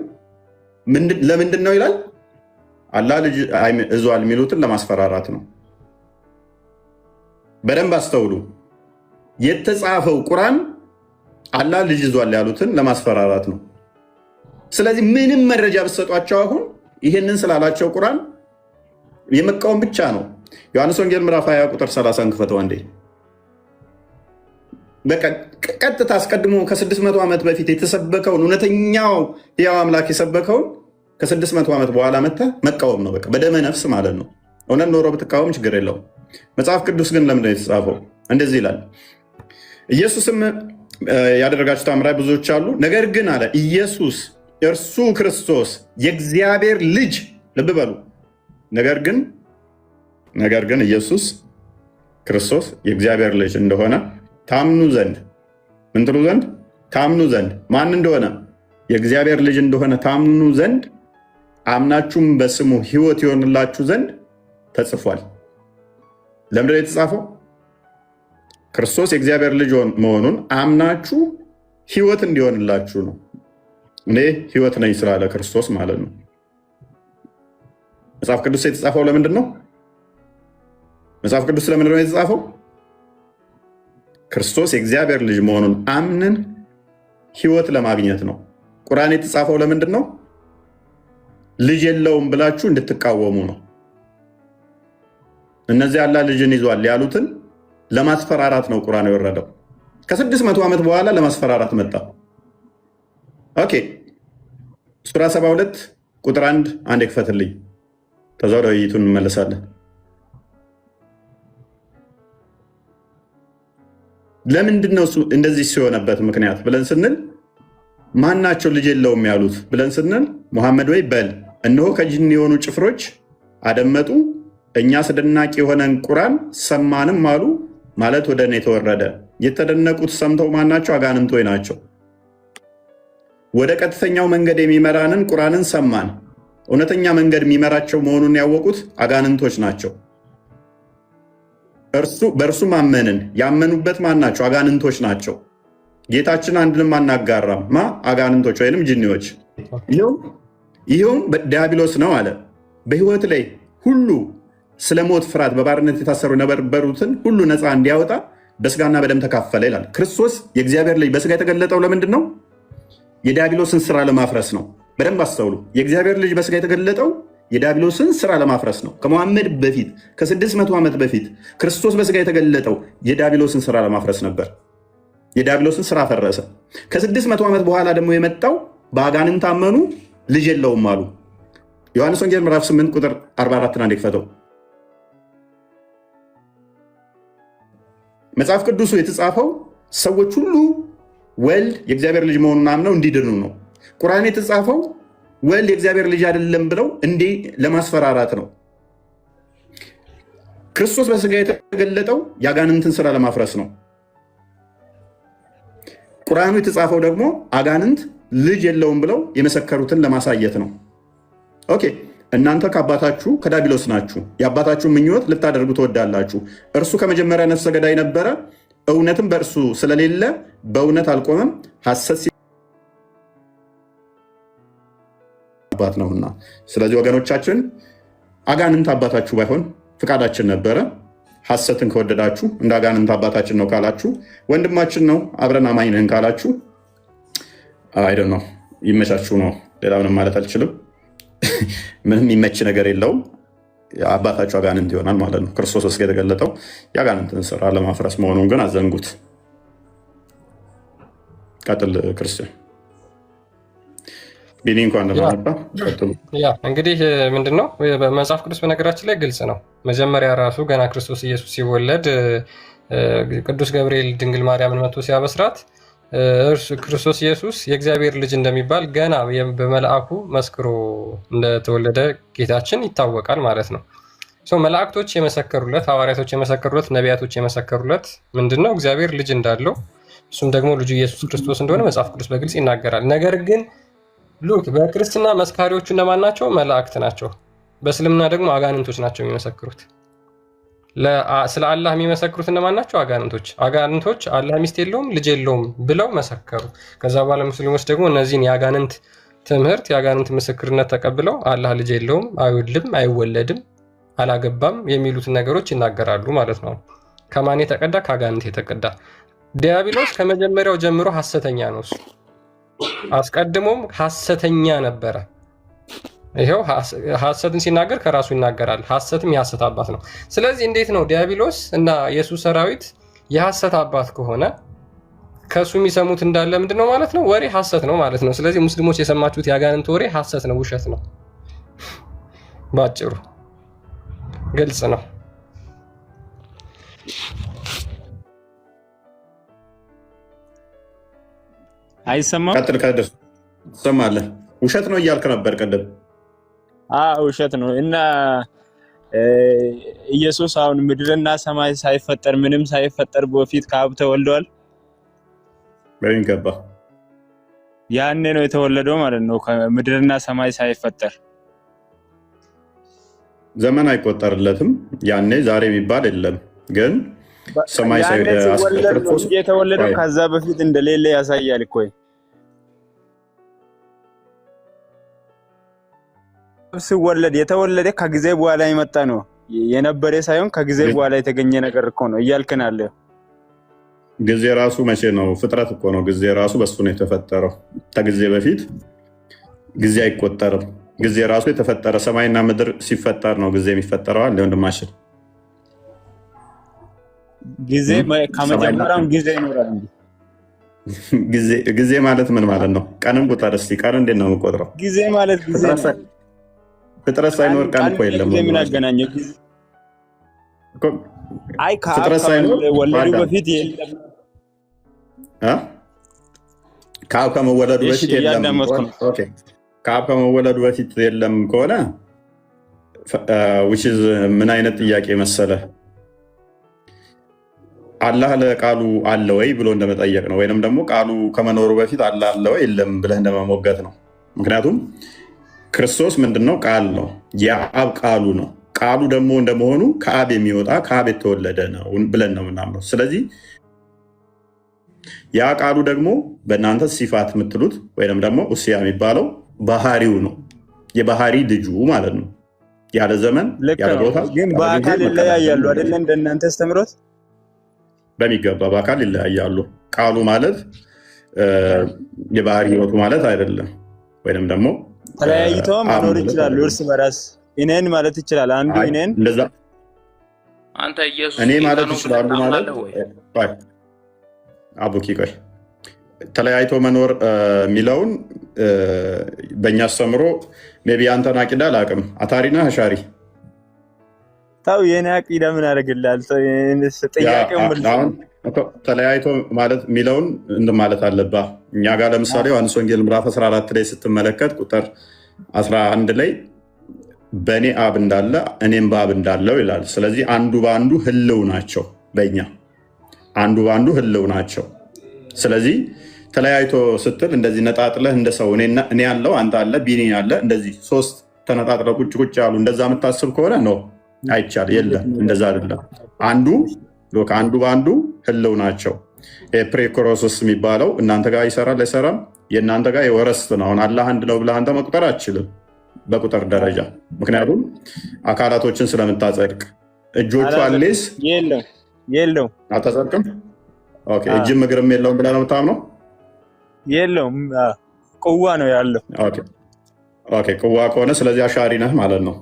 [SPEAKER 1] ለምንድን ነው ይላል? አላህ ልጅ ይዟል የሚሉትን ለማስፈራራት ነው። በደንብ አስተውሉ። የተጻፈው ቁርአን አላህ ልጅ ይዟል ያሉትን ለማስፈራራት ነው። ስለዚህ ምንም መረጃ ብትሰጧቸው አሁን ይህንን ስላላቸው ቁርአን የመቃወም ብቻ ነው። ዮሐንስ ወንጌል ምዕራፍ 20 ቁጥር 30 ክፈተው አንዴ። ቀጥታ አስቀድሞ ከ600 ዓመት በፊት የተሰበከውን እውነተኛው ያው አምላክ የሰበከውን ከ600 ዓመት በኋላ መጥተህ መቃወም ነው። በቃ በደመ ነፍስ ማለት ነው። እውነት ኖሮ ብትቃወም ችግር የለውም። መጽሐፍ ቅዱስ ግን ለምንድን ነው የተጻፈው? እንደዚህ ይላል፣ ኢየሱስም ያደረጋቸው ተአምራት ብዙዎች አሉ። ነገር ግን አለ ኢየሱስ እርሱ ክርስቶስ የእግዚአብሔር ልጅ፣ ልብ በሉ። ነገር ግን ኢየሱስ ክርስቶስ የእግዚአብሔር ልጅ እንደሆነ ታምኑ ዘንድ ምን ትሉ ዘንድ? ታምኑ ዘንድ ማን እንደሆነ? የእግዚአብሔር ልጅ እንደሆነ ታምኑ ዘንድ አምናችሁም በስሙ ሕይወት ይሆንላችሁ ዘንድ ተጽፏል። ለምንድን ነው የተጻፈው? ክርስቶስ የእግዚአብሔር ልጅ መሆኑን አምናችሁ ሕይወት እንዲሆንላችሁ ነው። እኔ ሕይወት ነኝ ስላለ ክርስቶስ ማለት ነው። መጽሐፍ ቅዱስ የተጻፈው ለምንድን ነው? መጽሐፍ ቅዱስ ለምንድን ነው የተጻፈው? ክርስቶስ የእግዚአብሔር ልጅ መሆኑን አምነን ህይወት ለማግኘት ነው። ቁርአን የተጻፈው ለምንድን ነው? ልጅ የለውም ብላችሁ እንድትቃወሙ ነው። እነዚህ አላህ ልጅን ይዟል ያሉትን ለማስፈራራት ነው ቁርአን የወረደው። ከ600 ዓመት በኋላ ለማስፈራራት መጣ። ኦኬ ሱራ 72 ቁጥር 1 አንድ ክፈትልኝ፣ ከዛ ወደ ውይይቱን እንመለሳለን። ለምንድን ነው እንደዚህ ሲሆነበት ምክንያት ብለን ስንል ማናቸው ልጅ የለውም ያሉት ብለን ስንል ሙሐመድ ወይ በል እነሆ ከጅን የሆኑ ጭፍሮች አደመጡ፣ እኛ አስደናቂ የሆነን ቁርአን ሰማንም አሉ ማለት ወደ እኔ ተወረደ። የተደነቁት ሰምተው ማናቸው? አጋንንቶች ናቸው። ወደ ቀጥተኛው መንገድ የሚመራንን ቁርአንን ሰማን። እውነተኛ መንገድ የሚመራቸው መሆኑን ያወቁት አጋንንቶች ናቸው። በእርሱ ማመንን ያመኑበት ማናቸው? አጋንንቶች ናቸው። ጌታችን አንድንም አናጋራም። አጋንንቶች ወይንም ጅኒዎች። ይኸውም ዲያብሎስ ነው አለ። በህይወት ላይ ሁሉ ስለ ሞት ፍርሃት በባርነት የታሰሩ የነበሩትን ሁሉ ነፃ እንዲያወጣ በስጋና በደም ተካፈለ ይላል። ክርስቶስ የእግዚአብሔር ልጅ በስጋ የተገለጠው ለምንድን ነው? የዲያብሎስን ስራ ለማፍረስ ነው። በደንብ አስተውሉ። የእግዚአብሔር ልጅ በስጋ የተገለጠው የዲያብሎስን ስራ ለማፍረስ ነው። ከመሐመድ በፊት ከ600 ዓመት በፊት ክርስቶስ በስጋ የተገለጠው የዲያብሎስን ስራ ለማፍረስ ነበር። የዲያብሎስን ስራ ፈረሰ። ከ600 ዓመት በኋላ ደግሞ የመጣው በአጋንንት አመኑ፣ ልጅ የለውም አሉ። ዮሐንስ ወንጌል ምዕራፍ 8 ቁጥር 44 አንድ ክፈተው። መጽሐፍ ቅዱሱ የተጻፈው ሰዎች ሁሉ ወልድ የእግዚአብሔር ልጅ መሆኑን አምነው እንዲድኑ ነው። ቁርአን የተጻፈው ወልድ የእግዚአብሔር ልጅ አይደለም ብለው እንዲህ ለማስፈራራት ነው። ክርስቶስ በስጋ የተገለጠው የአጋንንትን ስራ ለማፍረስ ነው። ቁርአኑ የተጻፈው ደግሞ አጋንንት ልጅ የለውም ብለው የመሰከሩትን ለማሳየት ነው። ኦኬ እናንተ ከአባታችሁ ከዲያብሎስ ናችሁ፣ የአባታችሁን ምኞት ልታደርጉ ትወዳላችሁ። እርሱ ከመጀመሪያ ነፍሰ ገዳይ ነበረ፣ እውነትም በእርሱ ስለሌለ በእውነት አልቆመም፣ ሐሰት አባት ነውና። ስለዚህ ወገኖቻችን አጋንንት አባታችሁ ባይሆን ፍቃዳችን ነበረ። ሐሰትን ከወደዳችሁ እንደ አጋንንት አባታችን ነው ካላችሁ፣ ወንድማችን ነው አብረን አማኝ ነን ካላችሁ አይደል ነው ይመቻችሁ ነው። ሌላ ምንም ማለት አልችልም። ምንም የሚመች ነገር የለውም። አባታችሁ አጋንንት ይሆናል ማለት ነው። ክርስቶስ እስከ የተገለጠው የአጋንንትን ስራ ለማፍረስ መሆኑን ግን አዘንጉት። ቀጥል ክርስቲያን ቢኒ እንኳን ለማባ
[SPEAKER 3] እንግዲህ ምንድነው በመጽሐፍ ቅዱስ በነገራችን ላይ ግልጽ ነው። መጀመሪያ ራሱ ገና ክርስቶስ ኢየሱስ ሲወለድ ቅዱስ ገብርኤል ድንግል ማርያምን መጥቶ ሲያበስራት ክርስቶስ ኢየሱስ የእግዚአብሔር ልጅ እንደሚባል ገና በመልአኩ መስክሮ እንደተወለደ ጌታችን ይታወቃል ማለት ነው። መላእክቶች የመሰከሩለት፣ ሐዋርያቶች የመሰከሩለት፣ ነቢያቶች የመሰከሩለት ምንድነው? እግዚአብሔር ልጅ እንዳለው እሱም ደግሞ ልጁ ኢየሱስ ክርስቶስ እንደሆነ መጽሐፍ ቅዱስ በግልጽ ይናገራል። ነገር ግን ሉክ በክርስትና መስካሪዎቹ እነማን ናቸው? መላእክት ናቸው። በእስልምና ደግሞ አጋንንቶች ናቸው የሚመሰክሩት። ስለ አላህ የሚመሰክሩት እነማን ናቸው? አጋንንቶች። አጋንንቶች አላህ ሚስት የለውም ልጅ የለውም ብለው መሰከሩ። ከዛ በኋላ ሙስሊሞች ደግሞ እነዚህን የአጋንንት ትምህርት የአጋንንት ምስክርነት ተቀብለው አላህ ልጅ የለውም፣ አይወልድም፣ አይወለድም፣ አላገባም የሚሉትን ነገሮች ይናገራሉ ማለት ነው። ከማን የተቀዳ? ከአጋንንት የተቀዳ። ዲያብሎስ ከመጀመሪያው ጀምሮ ሐሰተኛ ነው። እሱ አስቀድሞም ሐሰተኛ ነበረ። ይሄው ሐሰትን ሲናገር ከራሱ ይናገራል። ሐሰትም የሐሰት አባት ነው። ስለዚህ እንዴት ነው ዲያብሎስ እና የሱ ሰራዊት የሐሰት አባት ከሆነ ከሱ የሚሰሙት እንዳለ ምንድነው ማለት ነው? ወሬ ሐሰት ነው ማለት ነው። ስለዚህ ሙስሊሞች የሰማችሁት የአጋንንት ወሬ ሐሰት ነው፣ ውሸት ነው። ባጭሩ ግልጽ ነው።
[SPEAKER 5] አይሰማም?
[SPEAKER 1] ቀጥል ቀጥል። ትሰማለህ? ውሸት ነው እያልክ ነበር ቀደም።
[SPEAKER 5] ውሸት ነው እና ኢየሱስ አሁን ምድርና ሰማይ ሳይፈጠር ምንም ሳይፈጠር በፊት ከአብ ተወልዷል።
[SPEAKER 1] በሚገባ
[SPEAKER 5] ያኔ ነው የተወለደው ማለት ነው። ከምድርና ሰማይ ሳይፈጠር
[SPEAKER 1] ዘመን አይቆጠርለትም። ያኔ ዛሬ የሚባል የለም። ግን ሰማይ ሳይወለድ
[SPEAKER 5] የተወለደው ከዛ በፊት እንደሌለ ያሳያል እኮ። ሲወለድ የተወለደ ከጊዜ በኋላ የመጣ ነው የነበረ ሳይሆን ከጊዜ በኋላ የተገኘ ነገር እኮ ነው እያልከን አለ።
[SPEAKER 1] ጊዜ ራሱ መቼ ነው? ፍጥረት እኮ ነው። ጊዜ ራሱ በሱ ነው የተፈጠረው። ከጊዜ በፊት ጊዜ አይቆጠርም። ጊዜ ራሱ የተፈጠረ ሰማይና ምድር ሲፈጠር ነው ጊዜ የሚፈጠረው አለ ወንድማችን።
[SPEAKER 5] ጊዜ ከመጀመሪያው ጊዜ ይኖራል እንዴ?
[SPEAKER 1] ጊዜ ማለት ምን ማለት ነው? ቀንም ቁጠር እስኪ። ቀን እንዴት ነው የምቆጥረው?
[SPEAKER 5] ጊዜ ማለት ጊዜ
[SPEAKER 1] ፍጥረት ሳይኖር ቀን እኮ የለም።
[SPEAKER 5] ምን አገናኘው? አይ
[SPEAKER 1] ፍጥረት ሳይኖር
[SPEAKER 5] ወለዱ በፊት የለም።
[SPEAKER 1] ከአብ ከመወለዱ በፊት የለም። ኦኬ ከአብ ከመወለዱ በፊት የለም ከሆነ ምን አይነት ጥያቄ መሰለ? አላህ ለቃሉ አለ ወይ ብሎ እንደመጠየቅ ነው። ወይንም ደግሞ ቃሉ ከመኖሩ በፊት አላህ አለ ወይ የለም ብለህ እንደመሞገት ነው። ምክንያቱም ክርስቶስ ምንድነው? ቃል ነው። የአብ ቃሉ ነው። ቃሉ ደግሞ እንደመሆኑ ከአብ የሚወጣ ከአብ የተወለደ ነው ብለን ነው ምናምነው። ስለዚህ ያ ቃሉ ደግሞ በእናንተ ሲፋት የምትሉት ወይም ደግሞ ኡሲያ የሚባለው ባህሪው ነው። የባህሪ ልጁ ማለት ነው። ያለ ዘመን ያለ ቦታ
[SPEAKER 5] ግን በአካል ይለያያሉ አይደለ? እንደናንተ አስተምሮት
[SPEAKER 1] በሚገባ በአካል ይለያያሉ። ቃሉ ማለት የባህሪ ህይወቱ ማለት አይደለም። ወይንም ደግሞ
[SPEAKER 5] ተለያይተው መኖር ይችላሉ እርስ በራስ። እኔን ማለት ይችላል አንዱ እኔን
[SPEAKER 1] እንደዛ
[SPEAKER 6] አንተ ኢየሱስ
[SPEAKER 1] እኔ ማለት ይችላሉ ማለት አቡኪ ቆይ ተለያይቶ መኖር የሚለውን በእኛ አስተምሮ ሜቢ አንተን አቂዳ አላውቅም። አታሪና አሻሪ
[SPEAKER 5] ታው የኔ አቂዳ ምን ያደርግልሃል? ጥያቄው
[SPEAKER 1] ተለያይቶ ማለት የሚለውን እንትን ማለት አለብህ። እኛ ጋር ለምሳሌ ዮሐንስ ወንጌል ምዕራፍ 14 ላይ ስትመለከት ቁጥር 11 ላይ በእኔ አብ እንዳለ እኔም በአብ እንዳለው ይላል። ስለዚህ አንዱ በአንዱ ህልው ናቸው። በእኛ አንዱ በአንዱ ህልው ናቸው። ስለዚህ ተለያይቶ ስትል እንደዚህ ነጣጥለህ እንደ ሰው እኔ ያለው አንተ አለ ቢኒ ያለ እንደዚህ ሶስት ተነጣጥለው ቁጭ ቁጭ ያሉ እንደዛ የምታስብ ከሆነ ነው አይቻል። የለም እንደዛ አይደለም። አንዱ በአንዱ ህልው ናቸው። ፕሬኮሮስስ የሚባለው እናንተ ጋር ይሰራል አይሰራም? የእናንተ ጋር የወረስት ነው። አሁን አላህ አንድ ነው ብለህ አንተ መቁጠር አትችልም በቁጥር ደረጃ። ምክንያቱም አካላቶችን ስለምታጸድቅ እጆቹ አሌስ
[SPEAKER 5] የለው
[SPEAKER 1] አታጸድቅም። እጅም እግርም የለውም ብለህ ነው የምታምነው?
[SPEAKER 5] የለውም ቅዋ ነው ያለው።
[SPEAKER 1] ቅዋ ከሆነ ስለዚህ አሻሪ ነህ ማለት ነው።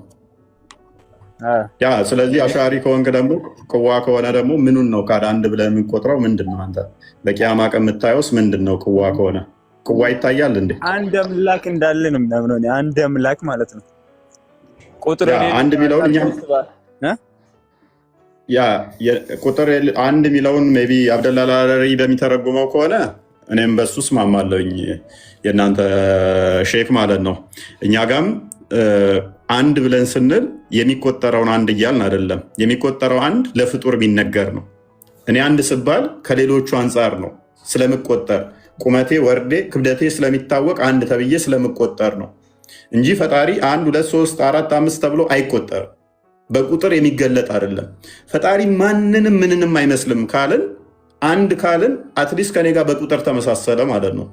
[SPEAKER 1] ያ ስለዚህ አሻሪ ከሆንክ ደግሞ ቅዋ ከሆነ ደግሞ ምኑን ነው ካደ አንድ ብለህ የምንቆጥረው ምንድን ነው? አንተ በቂያማ ቀን የምታየውስ ምንድን ነው? ቅዋ ከሆነ ቅዋ ይታያል እንዴ?
[SPEAKER 5] አንድ አምላክ እንዳለ ነው ምናምን። አንድ አምላክ ማለት ነው። ቁጥር
[SPEAKER 1] አንድ የሚለውን እኛ ያ ቁጥር አንድ የሚለውን ሜይ ቢ አብደላ ላሪ በሚተረጉመው ከሆነ እኔም በሱ እስማማለሁኝ። የእናንተ ሼክ ማለት ነው። እኛ ጋም አንድ ብለን ስንል የሚቆጠረውን አንድ እያልን አይደለም። የሚቆጠረው አንድ ለፍጡር የሚነገር ነው። እኔ አንድ ስባል ከሌሎቹ አንጻር ነው ስለምቆጠር፣ ቁመቴ፣ ወርዴ፣ ክብደቴ ስለሚታወቅ አንድ ተብዬ ስለምቆጠር ነው እንጂ ፈጣሪ 1 2 3 4 5 ተብሎ አይቆጠርም። በቁጥር የሚገለጥ አይደለም። ፈጣሪ ማንንም ምንንም አይመስልም ካልን አንድ ካልን አትሊስት ከኔ ጋር በቁጥር ተመሳሰለ ማለት ነው።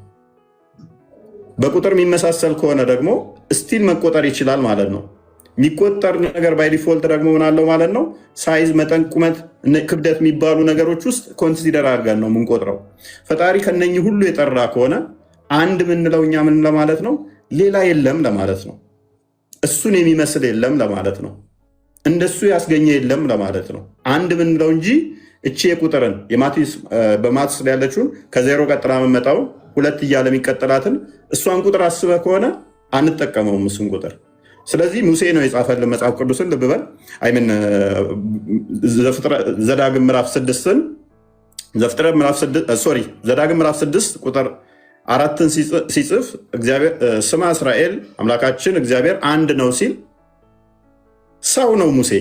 [SPEAKER 1] በቁጥር የሚመሳሰል ከሆነ ደግሞ ስቲል መቆጠር ይችላል ማለት ነው። የሚቆጠር ነገር ባይ ዲፎልት ደግሞ ምን አለው ማለት ነው? ሳይዝ፣ መጠን፣ ቁመት፣ ክብደት የሚባሉ ነገሮች ውስጥ ኮንሲደር አድርገን ነው የምንቆጥረው። ፈጣሪ ከነኚህ ሁሉ የጠራ ከሆነ አንድ ምንለው እኛ ምን ለማለት ነው? ሌላ የለም ለማለት ነው። እሱን የሚመስል የለም ለማለት ነው። እንደሱ ያስገኘ የለም ለማለት ነው። አንድ ምንለው እንጂ እቺ የቁጥርን በማትስ ላይ ያለችውን ከዜሮ ቀጥላ መመጣው ሁለት እያለ የሚቀጥላትን እሷን ቁጥር አስበህ ከሆነ አንጠቀመውም እሱን ቁጥር። ስለዚህ ሙሴ ነው የጻፈልን መጽሐፍ ቅዱስን። ልብ በል አይምን ዘዳግም ምዕራፍ 6ን ዘዳግም ምዕራፍ 6 ቁጥር 4ን ሲጽፍ እግዚአብሔር ስማ እስራኤል አምላካችን እግዚአብሔር አንድ ነው ሲል ሰው ነው ሙሴ።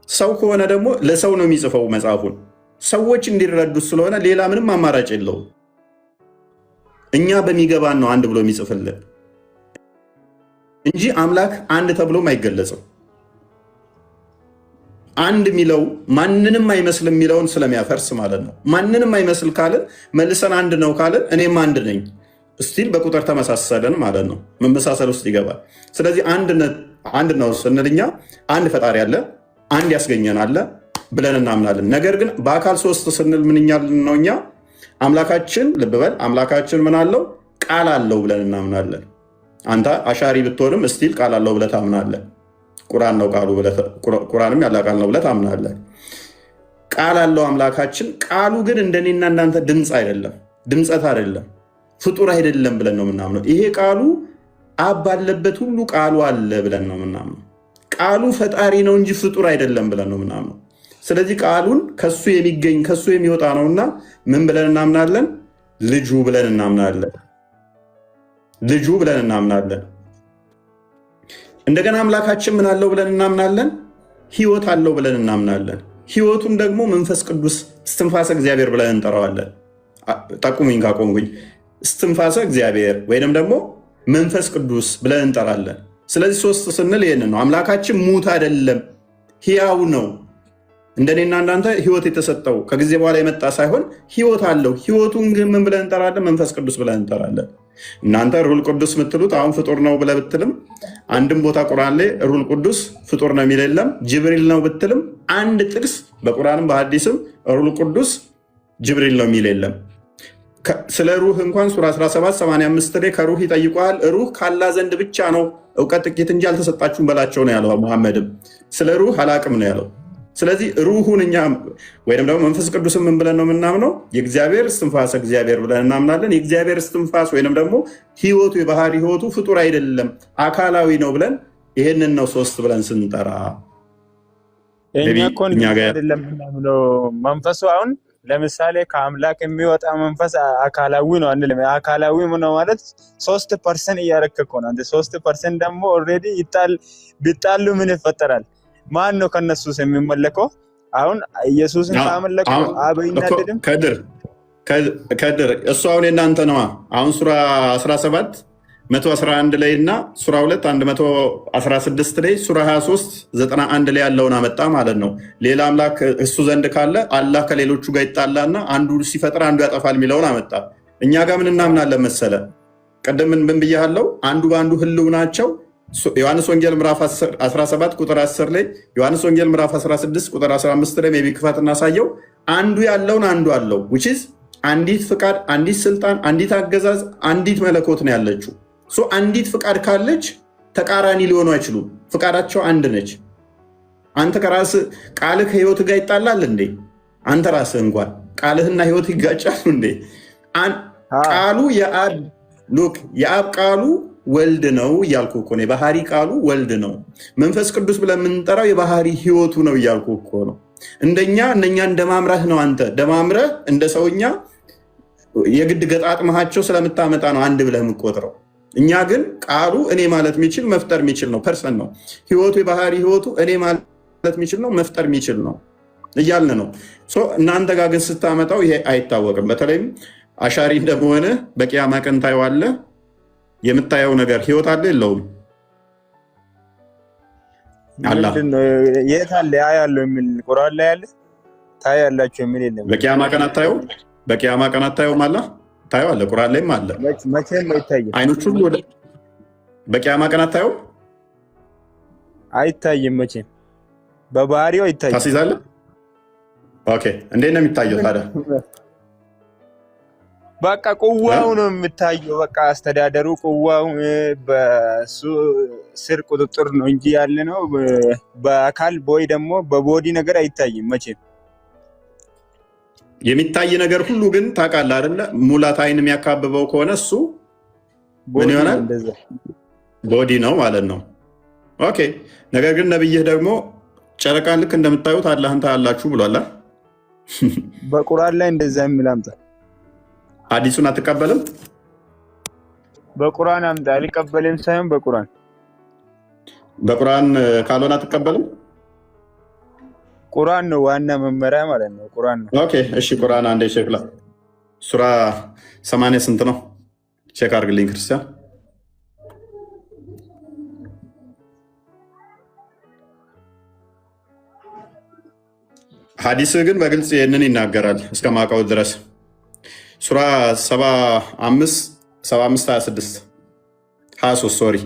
[SPEAKER 1] ሰው ከሆነ ደግሞ ለሰው ነው የሚጽፈው መጽሐፉን ሰዎች እንዲረዱት ስለሆነ ሌላ ምንም አማራጭ የለውም። እኛ በሚገባን ነው አንድ ብሎ የሚጽፍልን እንጂ አምላክ አንድ ተብሎም አይገለጽም። አንድ የሚለው ማንንም አይመስልም የሚለውን ስለሚያፈርስ ማለት ነው። ማንንም አይመስል ካልን መልሰን አንድ ነው ካልን እኔም አንድ ነኝ ስቲል በቁጥር ተመሳሰለን ማለት ነው። መመሳሰል ውስጥ ይገባል። ስለዚህ አንድ ነው ስንል እኛ አንድ ፈጣሪ አለ፣ አንድ ያስገኘን አለ ብለን እናምናለን። ነገር ግን በአካል ሶስት ስንል ምንኛልን ነው? እኛ አምላካችን ልብ በል አምላካችን ምን አለው? ቃል አለው ብለን እናምናለን። አንተ አሻሪ ብትሆንም ስቲል ቃል አለው ብለህ ታምናለህ። ቁርአን ነው ቃሉ፣ ቁርአንም ያለ ቃል ነው ብለህ ታምናለህ። ቃል አለው አምላካችን። ቃሉ ግን እንደኔና እናንተ ድምፅ አይደለም፣ ድምፀት አይደለም፣ ፍጡር አይደለም ብለን ነው የምናምነው። ይሄ ቃሉ አብ ባለበት ሁሉ ቃሉ አለ ብለን ነው የምናምነው። ቃሉ ፈጣሪ ነው እንጂ ፍጡር አይደለም ብለን ነው የምናምነው። ስለዚህ ቃሉን ከሱ የሚገኝ ከሱ የሚወጣ ነውና ምን ብለን እናምናለን? ልጁ ብለን እናምናለን። ልጁ ብለን እናምናለን። እንደገና አምላካችን ምን አለው ብለን እናምናለን? ህይወት አለው ብለን እናምናለን። ህይወቱን ደግሞ መንፈስ ቅዱስ እስትንፋሰ እግዚአብሔር ብለን እንጠራዋለን። ጠቁሙኝ ካቆምኩኝ። እስትንፋሰ እግዚአብሔር ወይንም ደግሞ መንፈስ ቅዱስ ብለን እንጠራለን። ስለዚህ ሶስት ስንል ይህንን ነው። አምላካችን ሙት አይደለም፣ ህያው ነው። እንደኔና እናንተ ህይወት የተሰጠው ከጊዜ በኋላ የመጣ ሳይሆን ህይወት አለው። ህይወቱን ግን ምን ብለን እንጠራለን? መንፈስ ቅዱስ ብለን እንጠራለን። እናንተ ሩል ቅዱስ የምትሉት አሁን ፍጡር ነው ብለህ ብትልም አንድም ቦታ ቁርአን ላይ ሩል ቅዱስ ፍጡር ነው የሚል የለም። ጅብሪል ነው ብትልም አንድ ጥቅስ በቁርአንም በሐዲስም ሩል ቅዱስ ጅብሪል ነው የሚል የለም። ስለ ሩህ እንኳን ሱራ 1785 ላይ ከሩህ ይጠይቀዋል። ሩህ ካላ ዘንድ ብቻ ነው እውቀት ጥቂት እንጂ አልተሰጣችሁም በላቸው ነው ያለው። ሙሐመድም ስለ ሩህ አላቅም ነው ያለው። ስለዚህ ሩሁን እኛ ወይም ደግሞ መንፈስ ቅዱስን ምን ብለን ነው የምናምነው? የእግዚአብሔር እስትንፋስ እግዚአብሔር ብለን እናምናለን። የእግዚአብሔር እስትንፋስ ወይም ደግሞ ህይወቱ የባህሪ ህይወቱ ፍጡር አይደለም አካላዊ ነው ብለን ይህንን ነው ሶስት ብለን ስንጠራ
[SPEAKER 5] አይደለም ምናምነው። መንፈሱ አሁን ለምሳሌ ከአምላክ የሚወጣ መንፈስ አካላዊ ነው አንልም። አካላዊ ነው ማለት 3% እያረከከ ነው። አንተ 3% ደግሞ ኦልሬዲ ቢጣሉ ምን ይፈጠራል? ማን ነው ከነሱስ የሚመለከው? አሁን ኢየሱስን ካመለከው አበይናደድም ከድር እሱ አሁን የእናንተ ነዋ። አሁን ሱራ 17 111 ላይ እና ሱራ 2 116 ላይ ሱራ 23 91 ላይ ያለውን አመጣ ማለት ነው። ሌላ አምላክ እሱ ዘንድ ካለ አላህ ከሌሎቹ ጋር ይጣላና አንዱ ሲፈጥር አንዱ ያጠፋል የሚለውን አመጣ። እኛ ጋር ምን እናምናለን መሰለ? ቀደም ምን ብያለሁ? አንዱ በአንዱ ህልው ናቸው። ዮሐንስ ወንጌል ምዕራፍ 17 ቁጥር 10 ላይ ዮሐንስ ወንጌል ምዕራፍ 16 ቁጥር 15 ላይ ሜቢ ክፈት እናሳየው። አንዱ ያለውን አንዱ አለው which is አንዲት ፍቃድ፣ አንዲት ስልጣን፣ አንዲት አገዛዝ፣ አንዲት መለኮት ነው ያለችው። አንዲት ፍቃድ ካለች ተቃራኒ ሊሆኑ አይችሉም። ፍቃዳቸው አንድ ነች። አንተ ከራስህ ቃልህ ከህይወት ጋር ይጣላል እንዴ? አንተ ራስህ እንኳን ቃልህና ህይወት ይጋጫሉ እንዴ? ቃሉ የአብ ቃሉ ወልድ ነው እያልኩ እኮ ነው። የባህሪ ቃሉ ወልድ ነው። መንፈስ ቅዱስ ብለን የምንጠራው የባህሪ ህይወቱ ነው እያልኩ እኮ ነው። እነኛ እንደማምረህ ነው። አንተ ደማምረህ እንደ ሰውኛ የግድ ገጣጥመሃቸው ስለምታመጣ ነው አንድ ብለህ የምቆጥረው። እኛ ግን ቃሉ እኔ ማለት የሚችል መፍጠር የሚችል ነው። ፐርሰን ነው። ህይወቱ የባህሪ ህይወቱ እኔ ማለት የሚችል ነው፣ መፍጠር የሚችል ነው እያልን ነው። እናንተ ጋር ግን ስታመጣው ይሄ አይታወቅም። በተለይም አሻሪ እንደመሆነ በቂያማ ቀን ታየዋለህ። የምታየው ነገር ህይወት አለ የለውም? የት አለ ያለው የሚል ቁርአን ላይ ያለ ታያላችሁ የሚል የለም።
[SPEAKER 1] በቂያማ ቀን አታየው? በቂያማ ቀን አታየውም? አለ ታየዋለህ። ቁርአን ላይም አለ።
[SPEAKER 5] መቼም አይታይም።
[SPEAKER 1] አይኖች ሁሉ ወደ በቂያማ ቀን አታየው?
[SPEAKER 5] አይታይም። መቼም በባህሪው አይታይም።
[SPEAKER 1] ታስይዛለህ? ኦኬ። እንዴት ነው የሚታየው ታዲያ?
[SPEAKER 5] በቃ ቁዋው ነው የሚታየው። በቃ አስተዳደሩ ቁዋው በሱ ስር ቁጥጥር ነው እንጂ ያለ ነው በአካል ቦይ ደግሞ በቦዲ ነገር አይታይም መቼም።
[SPEAKER 1] የሚታይ ነገር ሁሉ ግን ታውቃለህ አይደለ? ሙላት አይን የሚያካብበው ከሆነ እሱ ምን ይሆናል? ቦዲ ነው ማለት ነው። ኦኬ። ነገር ግን ነብይህ ደግሞ ጨረቃን ልክ እንደምታዩት አላህን ታያላችሁ ብሏል።
[SPEAKER 5] በቁርአን ላይ እንደዛ የሚል አምጣ።
[SPEAKER 1] ሐዲሱን አትቀበልም?
[SPEAKER 5] በቁርአን አምጣ። አልቀበልም ሳይሆን
[SPEAKER 1] በቁርአን ካልሆነ አትቀበልም?
[SPEAKER 5] ቁርአን ነው ዋና መመሪያ ማለት ነው። ቁርአን ነው።
[SPEAKER 1] ኦኬ እሺ። ቁርአን አንዴ ቼክ ላ ሱራ 80 ስንት ነው? ቼክ አድርግልኝ ክርስቲያን። ሐዲስ ግን በግልጽ ይህንን ይናገራል እስከማውቀው ድረስ ሱራ 75 75 26 23 ሶሪ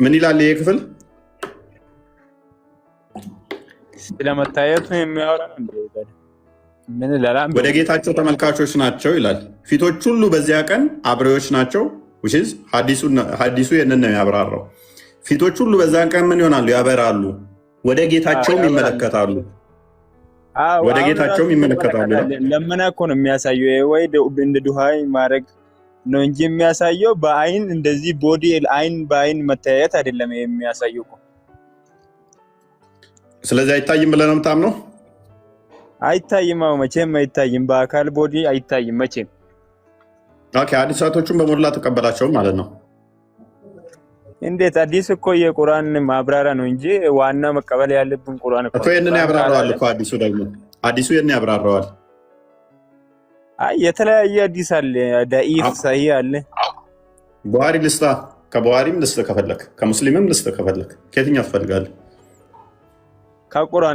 [SPEAKER 1] ምን ይላል ይሄ ክፍል?
[SPEAKER 5] ስለመታየቱ የሚያወራ ነው እንዴ? ምን ለላም
[SPEAKER 1] ወደ ጌታቸው ተመልካቾች ናቸው ይላል። ፊቶች ሁሉ በዚያ ቀን አብሬዎች ናቸው። ሐዲሱ ይህንን ነው ያብራራው። ፊቶች ሁሉ በዛን ቀን ምን ይሆናሉ? ያበራሉ፣ ወደ ጌታቸውም ይመለከታሉ። ወደ ጌታቸውም ይመለከታሉ።
[SPEAKER 5] ለምን እኮ ነው የሚያሳየው? ወይ እንደ ዱሃይ ማድረግ ነው እንጂ የሚያሳየው በአይን እንደዚህ ቦዲ አይን በአይን መታየት አይደለም የሚያሳየው።
[SPEAKER 1] ስለዚህ አይታይም ብለህ ነው የምታምነው?
[SPEAKER 5] አይታይም፣ መቼም አይታይም። በአካል ቦዲ አይታይም መቼም።
[SPEAKER 1] ኦኬ፣ ሐዲሳቶቹን በሞላ ተቀበላቸው ማለት ነው።
[SPEAKER 5] እንዴት? አዲስ እኮ የቁርአን ማብራሪያ ነው እንጂ ዋና መቀበል ያለብን ቁርአን
[SPEAKER 1] እኮ ይሄንን ያብራራዋል እኮ አዲሱ። ደግሞ አዲሱ ይሄንን ያብራራዋል።
[SPEAKER 5] አይ የተለያየ አዲስ አለ፣ ዳኢፍ ሰሂህ አለ።
[SPEAKER 1] ቡሃሪ ልስታ፣ ከቡሃሪም ልስታ ከፈለክ፣ ከሙስሊምም ልስታ ከፈለክ፣ ከየትኛው ትፈልጋለህ?
[SPEAKER 5] ከቁርአን